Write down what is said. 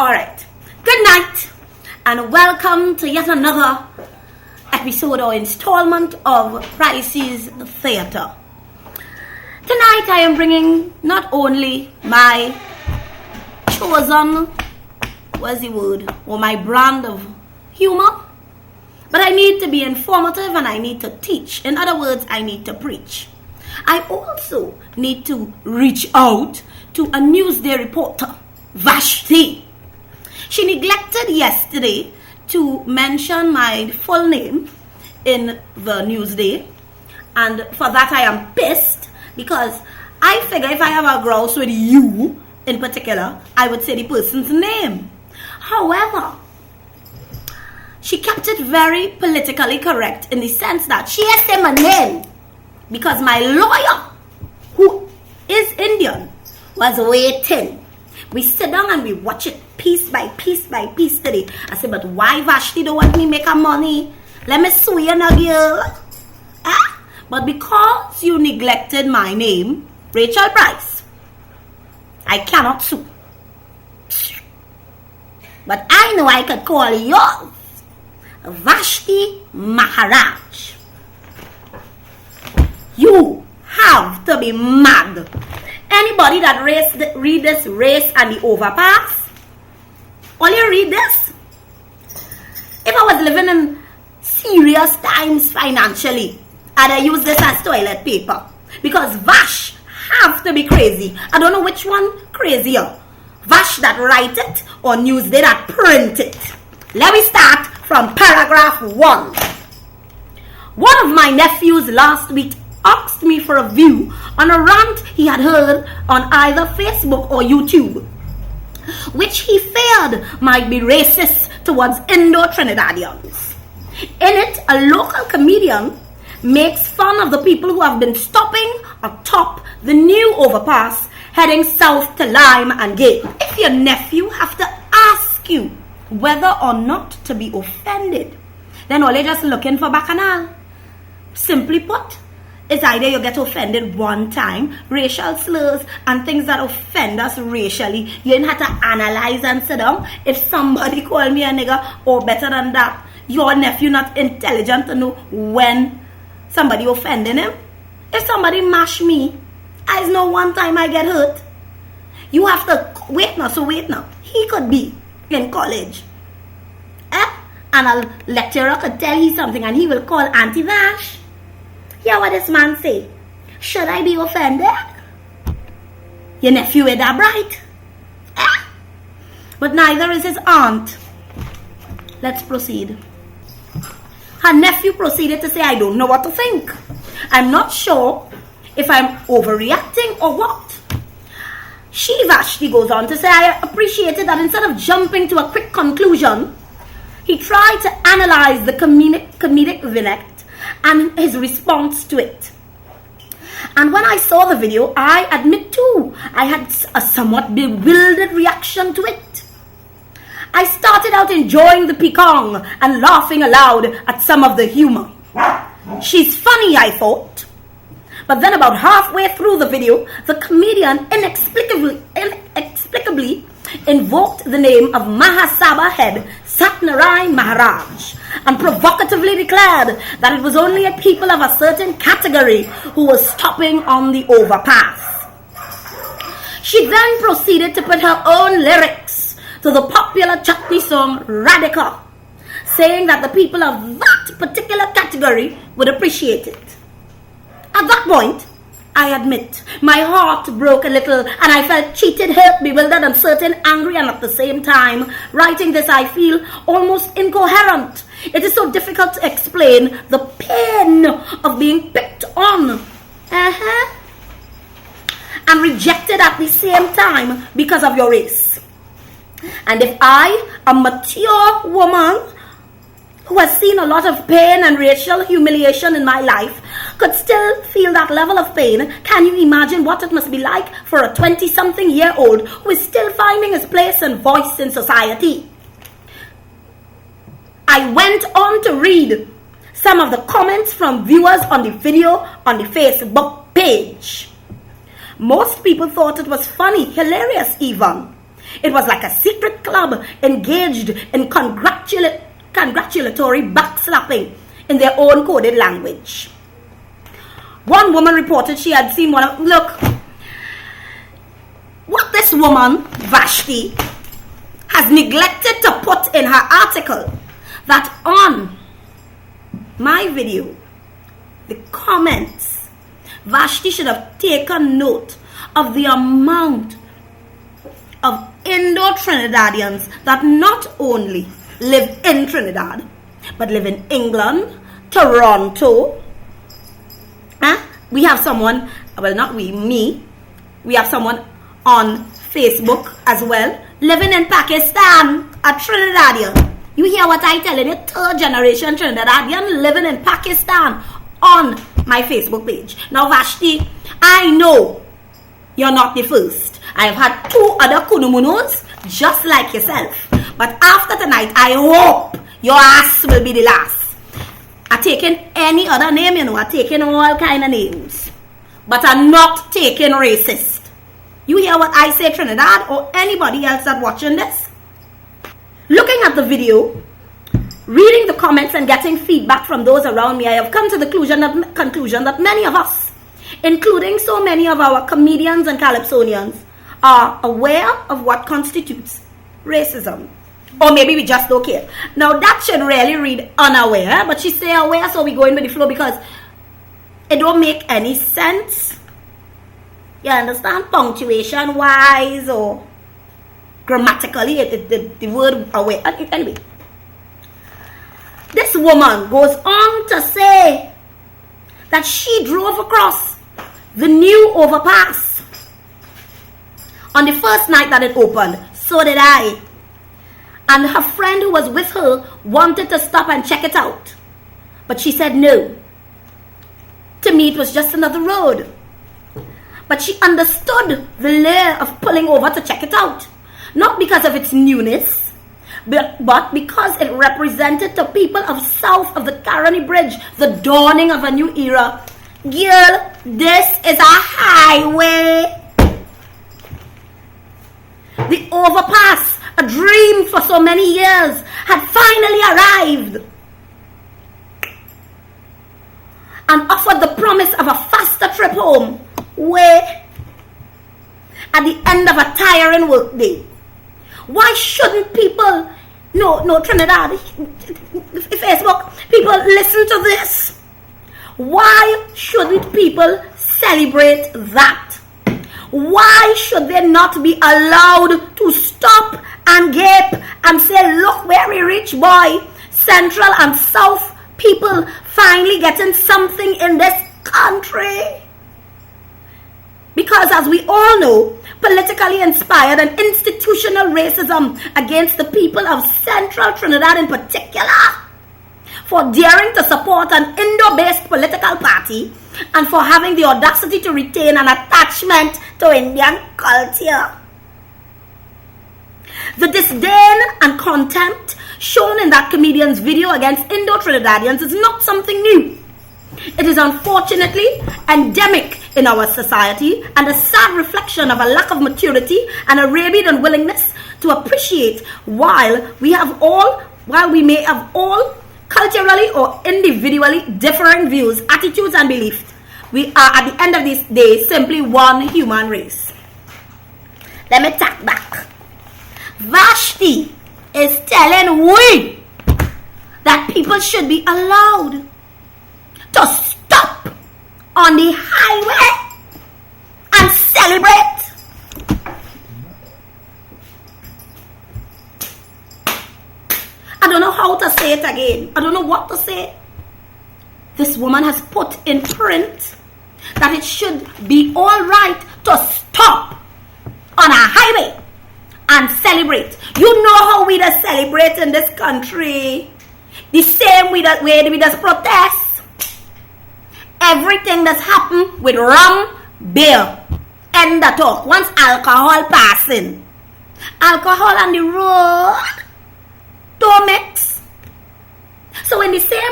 Alright, good night and welcome to yet another episode or installment of Price's Theatre. Tonight I am bringing not only my chosen, or my brand of humor, but I need to be informative and I need to teach. In other words, I need to preach. I also need to reach out to a newsday reporter, Vashty. She neglected yesterday to mention my full name in the newsday, and for that I am pissed because I figure if I have a grouse with you in particular, I would say the person's name. However, she kept it very politically correct in the sense that she has said my name because my lawyer, who is Indian, was waiting. We sit down and we watch it piece by piece by piece today. I said, but why Vashty don't want me make her money? Let me sue you now, girl. But because you neglected my name, Rachel Price, I cannot sue. But I know I could call yours Vashty Maharaj. You have to be mad. Anybody that read this Race and the Overpass, all you read this? If I was living in serious times financially, I'd use this as toilet paper. Because Vash have to be crazy. I don't know which one crazier. Vash that write it or Newsday that print it. Let me start from paragraph 1. One of my nephews last week asked me for a view on a rant he had heard on either Facebook or YouTube, which he feared might be racist towards Indo-Trinidadians. In it, a local comedian makes fun of the people who have been stopping atop the new overpass heading south to Lime and Gate. If your nephew have to ask you whether or not to be offended, then all you're just looking for bacchanal. Simply put, it's either you get offended one time, racial slurs and things that offend us racially. You didn't have to analyze and sit down. If somebody call me a nigger or better than that, your nephew not intelligent to know when somebody offending him. If somebody mash me, I know one time I get hurt. You have to wait now. He could be in college. And a lecturer could tell you something and he will call Auntie Vash. Hear what this man say. Should I be offended? Your nephew is that bright. But neither is his aunt. Let's proceed. Her nephew proceeded to say, I don't know what to think. I'm not sure if I'm overreacting or what. Vashti goes on to say, I appreciated that instead of jumping to a quick conclusion, he tried to analyze the comedic vignette and his response to it. And when I saw the video, I admit too, I had a somewhat bewildered reaction to it. I started out enjoying the picong and laughing aloud at some of the humor. She's funny, I thought. But then about halfway through the video, the comedian inexplicably invoked the name of Mahasabha head Satnarayan Maharaj and provocatively declared that it was only a people of a certain category who were stopping on the overpass. She then proceeded to put her own lyrics to the popular chutney song Radhika, saying that the people of that particular category would appreciate it. At that point, I admit, my heart broke a little and I felt cheated, hurt, bewildered, uncertain, angry, and at the same time, writing this I feel almost incoherent. It is so difficult to explain the pain of being picked on and rejected at the same time because of your race. And if I, a mature woman who has seen a lot of pain and racial humiliation in my life, could still feel that level of pain, can you imagine what it must be like for a 20-something-year-old who is still finding his place and voice in society? I went on to read some of the comments from viewers on the video on the Facebook page. Most people thought it was funny, hilarious even. It was like a secret club engaged in congratulatory backslapping in their own coded language. One woman reported she had seen one of... Look, what this woman, Vashty, has neglected to put in her article, that on my video, the comments, Vashty should have taken note of the amount of Indo-Trinidadians that not only live in Trinidad, but live in England, Toronto. We have someone, well, not we, me. We have someone on Facebook as well, living in Pakistan, a Trinidadian. You hear what I tell you? Third generation Trinidadian living in Pakistan on my Facebook page. Now, Vashty, I know you're not the first. I have had 2 other kunumunos just like yourself. But after tonight, I hope your ass will be the last. I'm taking any other name, I'm taking all kind of names. But I'm not taking racist. You hear what I say, Trinidad, or anybody else that's watching this? Looking at the video, reading the comments and getting feedback from those around me, I have come to the conclusion that many of us, including so many of our comedians and calypsonians, are aware of what constitutes racism. Or maybe we just don't care. Now that should really read unaware, but she say aware, so we go in with the flow because it don't make any sense. You understand? Punctuation wise or grammatically, the word aware. Anyway, this woman goes on to say that she drove across the new overpass on the first night that it opened. So did I. And her friend who was with her wanted to stop and check it out. But she said no. To me, it was just another road. But she understood the layer of pulling over to check it out. Not because of its newness, but because it represented to people of south of the Caroni Bridge the dawning of a new era. Girl, this is a highway. The overpass, a dream for so many years, had finally arrived and offered the promise of a faster trip home, where at the end of a tiring workday. Why shouldn't people, no Trinidad, Facebook, people listen to this. Why shouldn't people celebrate that? Why should they not be allowed to stop and gape and say, look where we reach, boy. Central and South people finally getting something in this country. Because as we all know, politically inspired and institutional racism against the people of Central Trinidad in particular, for daring to support an Indo-based political party and for having the audacity to retain an attachment to Indian culture. The disdain and contempt shown in that comedian's video against Indo-Trinidadians is not something new. It is unfortunately endemic in our society and a sad reflection of a lack of maturity and a rabid unwillingness to appreciate while we may have all culturally or individually differing views, attitudes and beliefs. We are at the end of this day simply one human race. Let me take back. Vashty is telling we that people should be allowed to stop on the highway and celebrate. I don't know how to say it again. I don't know what to say. This woman has put in print that it should be all right to stop on a highway and celebrate. You know how we just celebrate in this country. The same way that we just protest. Everything that's happened with rum, beer, end the talk. Once alcohol passing, alcohol on the road don't mix. So in the same